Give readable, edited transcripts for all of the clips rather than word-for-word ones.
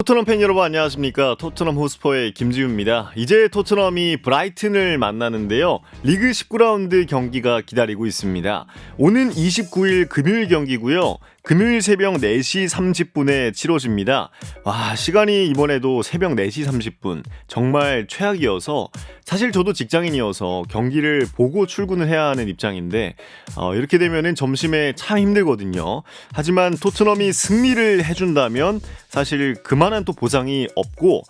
토트넘 팬 여러분 안녕하십니까. 토트넘 호스퍼의 김지우입니다. 이제 토트넘이 브라이튼을 만나는데요. 리그 19라운드 경기가 기다리고 있습니다. 오는 29일 금요일 경기고요. 금요일 새벽 4시 30분에 치러집니다. 와, 시간이 이번에도 새벽 4시 30분 정말 최악이어서 사실 저도 직장인이어서 경기를 보고 출근을 해야 하는 입장인데 이렇게 되면은 점심에 참 힘들거든요. 하지만 토트넘이 승리를 해준다면 사실 그만한 또 보상이 없고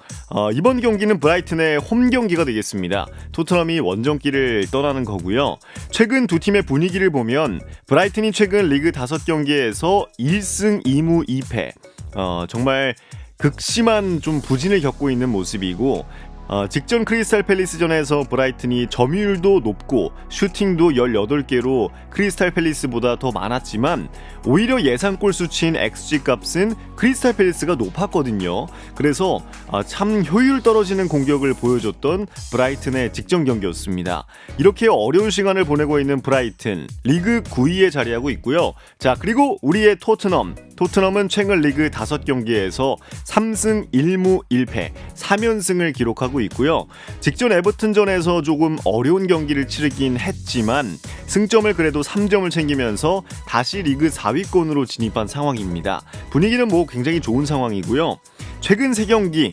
이번 경기는 브라이튼의 홈 경기가 되겠습니다. 토트넘이 원정길을 떠나는 거고요. 최근 두 팀의 분위기를 보면 브라이튼이 최근 리그 5경기에서 1승 2무 2패 정말 극심한 좀 부진을 겪고 있는 모습이고 직전 크리스탈 팰리스전에서 브라이튼이 점유율도 높고 슈팅도 18개로 크리스탈 팰리스보다 더 많았지만 오히려 예상골 수치인 XG 값은 크리스탈 팰리스가 높았거든요. 그래서 참 효율 떨어지는 공격을 보여줬던 브라이튼의 직전 경기였습니다. 이렇게 어려운 시간을 보내고 있는 브라이튼, 리그 9위에 자리하고 있고요. 자, 그리고 우리의 토트넘은 최근 리그 5경기에서 3승 1무 1패 3연승을 기록하고 있고요. 직전 에버튼전에서 조금 어려운 경기를 치르긴 했지만 승점을 그래도 3점을 챙기면서 다시 리그 4위권으로 진입한 상황입니다. 분위기는 뭐 굉장히 좋은 상황이고요. 최근 3경기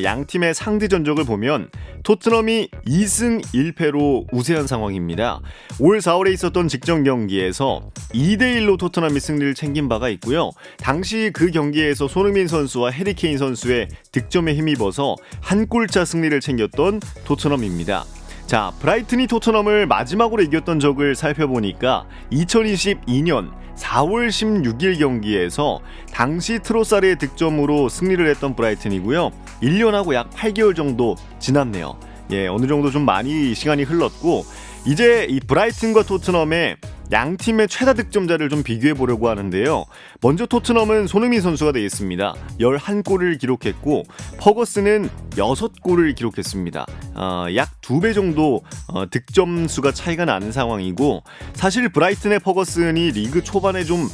양 팀의 상대 전적을 보면 토트넘이 2승 1패로 우세한 상황입니다. 올 4월에 있었던 직전 경기에서 2대1로 토트넘이 승리를 챙긴 바가 있고요. 당시 그 경기에서 손흥민 선수와 해리 케인 선수의 득점에 힘입어서 한 골차 승리를 챙겼던 토트넘입니다. 자, 브라이튼이 토트넘을 마지막으로 이겼던 적을 살펴보니까 2022년 4월 16일 경기에서 당시 트로사르의 득점으로 승리를 했던 브라이튼이고요. 1년하고 약 8개월 정도 지났네요. 어느 정도 좀 많이 시간이 흘렀고 이제 이 브라이튼과 토트넘의 양 팀의 최다 득점자를 좀 비교해 보려고 하는데요. 먼저 토트넘은 손흥민 선수가 되겠습니다. 11골을 기록했고 퍼거슨은 6골을 기록했습니다. 약 2배 정도 득점 수가 차이가 나는 상황이고 사실 브라이튼의 퍼거슨이 리그 초반에 좀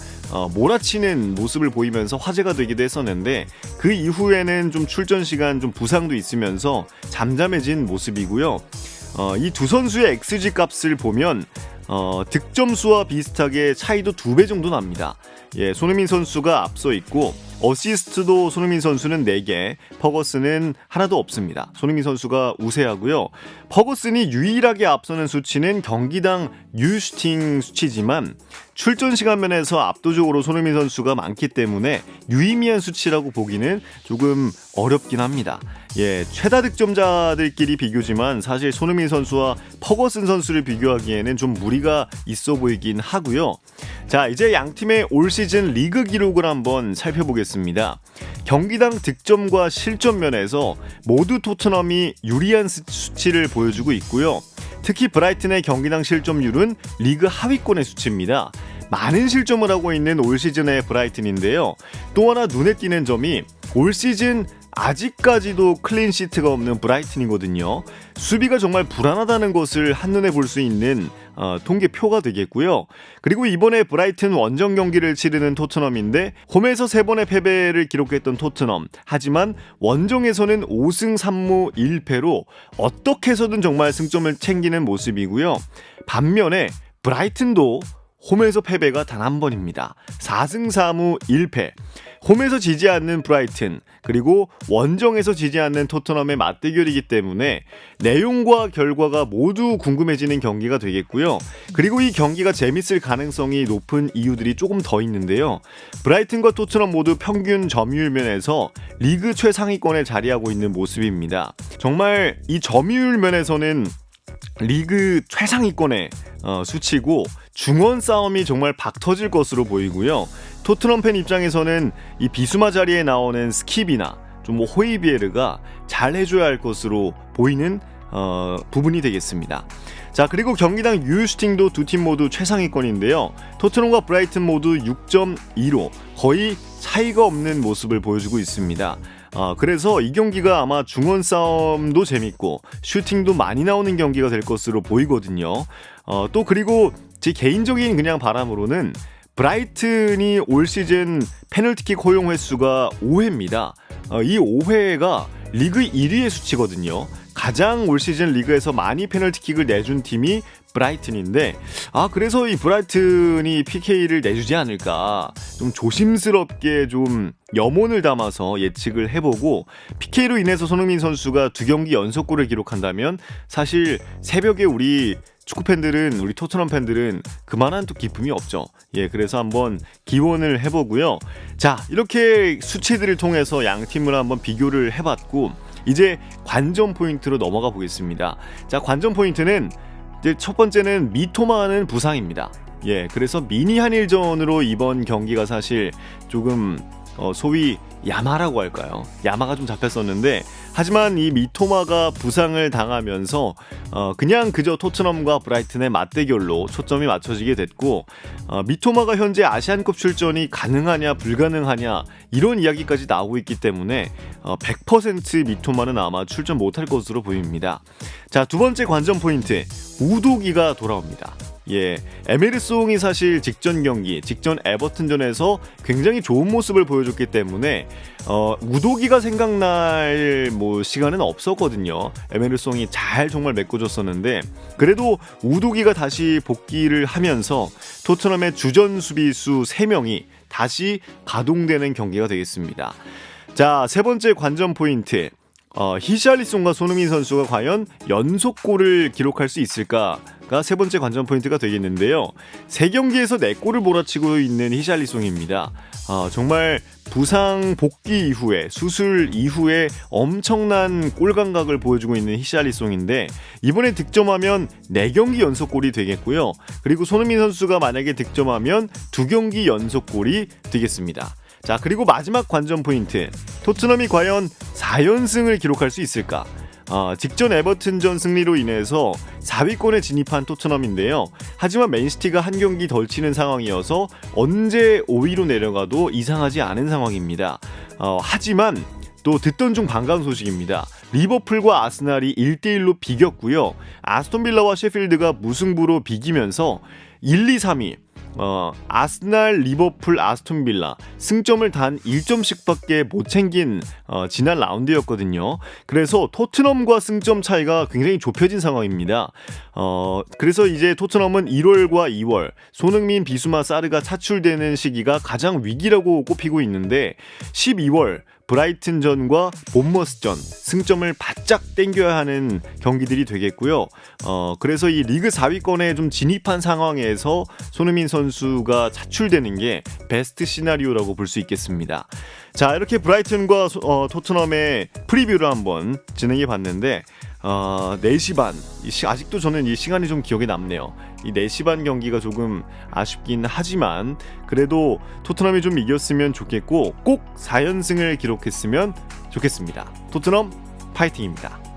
몰아치는 모습을 보이면서 화제가 되기도 했었는데 그 이후에는 좀 출전 시간 좀 부상도 있으면서 잠잠해진 모습이고요. 이 두 선수의 XG 값을 보면 득점 수와 비슷하게 차이도 2배 정도 납니다. 손흥민 선수가 앞서 있고 어시스트도 손흥민 선수는 4개, 퍼거슨은 하나도 없습니다. 손흥민 선수가 우세하고요. 퍼거슨이 유일하게 앞서는 수치는 경기당 유슈팅 수치지만 출전 시간 면에서 압도적으로 손흥민 선수가 많기 때문에 유의미한 수치라고 보기는 조금 어렵긴 합니다. 최다 득점자들끼리 비교지만 사실 손흥민 선수와 퍼거슨 선수를 비교하기에는 좀 무리가 있어 보이긴 하고요. 자, 이제 양 팀의 올 시즌 리그 기록을 한번 살펴보겠습니다. 경기당 득점과 실점 면에서 모두 토트넘이 유리한 수치를 보여주고 있고요. 특히 브라이튼의 경기당 실점률은 리그 하위권의 수치입니다. 많은 실점을 하고 있는 올 시즌의 브라이튼인데요. 또 하나 눈에 띄는 점이 올 시즌 아직까지도 클린시트가 없는 브라이튼이거든요. 수비가 정말 불안하다는 것을 한눈에 볼 수 있는 통계표가 되겠고요. 그리고 이번에 브라이튼 원정 경기를 치르는 토트넘인데 홈에서 3번의 패배를 기록했던 토트넘, 하지만 원정에서는 5승 3무 1패로 어떻게 해서든 정말 승점을 챙기는 모습이고요. 반면에 브라이튼도 홈에서 패배가 단 한 번입니다. 4승 4무 1패. 홈에서 지지 않는 브라이튼, 그리고 원정에서 지지 않는 토트넘의 맞대결이기 때문에 내용과 결과가 모두 궁금해지는 경기가 되겠고요. 그리고 이 경기가 재밌을 가능성이 높은 이유들이 조금 더 있는데요. 브라이튼과 토트넘 모두 평균 점유율 면에서 리그 최상위권에 자리하고 있는 모습입니다. 정말 이 점유율 면에서는 리그 최상위권의 수치고 중원 싸움이 정말 박터질 것으로 보이고요. 토트넘 팬 입장에서는 이 비수마 자리에 나오는 스킵이나 좀 호이비에르가 잘 해줘야 할 것으로 보이는 부분이 되겠습니다. 자, 그리고 경기당 유효슈팅도 두 팀 모두 최상위권인데요. 토트넘과 브라이튼 모두 6.2로 거의 차이가 없는 모습을 보여주고 있습니다. 그래서 이 경기가 아마 중원 싸움도 재밌고 슈팅도 많이 나오는 경기가 될 것으로 보이거든요. 또 그리고 제 개인적인 그냥 바람으로는 브라이튼이 올 시즌 페널티킥 허용 횟수가 5회입니다. 이 5회가 리그 1위의 수치거든요. 가장 올 시즌 리그에서 많이 페널티킥을 내준 팀이 브라이튼인데 그래서 이 브라이튼이 PK를 내주지 않을까 좀 조심스럽게 좀 염원을 담아서 예측을 해보고 PK로 인해서 손흥민 선수가 2경기 연속골을 기록한다면 사실 새벽에 우리 축구팬들은 우리 토트넘 팬들은 그만한 또 기쁨이 없죠. 그래서 한번 기원을 해보고요. 자, 이렇게 수치들을 통해서 양 팀을 한번 비교를 해봤고 이제 관전 포인트로 넘어가 보겠습니다. 자, 관전 포인트는 이제 첫 번째는 미토마는 부상입니다. 그래서 미니 한일전으로 이번 경기가 사실 조금 소위 야마라고 할까요? 야마가 좀 잡혔었는데 하지만 이 미토마가 부상을 당하면서 그냥 그저 토트넘과 브라이튼의 맞대결로 초점이 맞춰지게 됐고 미토마가 현재 아시안컵 출전이 가능하냐 불가능하냐 이런 이야기까지 나오고 있기 때문에 100% 미토마는 아마 출전 못할 것으로 보입니다. 자, 두 번째 관전 포인트, 우도기가 돌아옵니다. 에메르송이 사실 직전 경기, 직전 에버튼전에서 굉장히 좋은 모습을 보여줬기 때문에 우도기가 생각날 시간은 없었거든요. 에메르송이 잘 정말 메꿔줬었는데 그래도 우도기가 다시 복귀를 하면서 토트넘의 주전 수비수 3명이 다시 가동되는 경기가 되겠습니다. 자, 세 번째 관전 포인트, 히샬리송과 손흥민 선수가 과연 연속골을 기록할 수 있을까가 세 번째 관전 포인트가 되겠는데요. 3경기에서 4골을 몰아치고 있는 히샬리송입니다. 정말 부상 복귀 이후에 수술 이후에 엄청난 골 감각을 보여주고 있는 히샬리송인데 이번에 득점하면 4경기 연속골이 되겠고요. 그리고 손흥민 선수가 만약에 득점하면 2경기 연속골이 되겠습니다. 자, 그리고 마지막 관전 포인트, 토트넘이 과연 4연승을 기록할 수 있을까? 직전 에버튼전 승리로 인해서 4위권에 진입한 토트넘인데요. 하지만 맨시티가 한 경기 덜 치는 상황이어서 언제 5위로 내려가도 이상하지 않은 상황입니다. 하지만 또 듣던 중 반가운 소식입니다. 리버풀과 아스날이 1대1로 비겼고요. 아스톤빌라와 셰필드가 무승부로 비기면서 1, 2, 3위 아스날, 리버풀, 아스톤빌라 승점을 단 1점씩밖에 못 챙긴 지난 라운드였거든요. 그래서 토트넘과 승점 차이가 굉장히 좁혀진 상황입니다. 그래서 이제 토트넘은 1월과 2월 손흥민, 비수마, 사르가 차출되는 시기가 가장 위기라고 꼽히고 있는데 12월 브라이튼전과 본머스전 승점을 바짝 땡겨야 하는 경기들이 되겠고요. 그래서 이 리그 4위권에 좀 진입한 상황에서 손흥민 선수가 차출되는 게 베스트 시나리오라고 볼 수 있겠습니다. 자, 이렇게 브라이튼과 토트넘의 프리뷰를 한번 진행해 봤는데 4시 반, 아직도 저는 이 시간이 좀 기억에 남네요. 이 4시 반 경기가 조금 아쉽긴 하지만 그래도 토트넘이 좀 이겼으면 좋겠고 꼭 4연승을 기록했으면 좋겠습니다. 토트넘 파이팅입니다.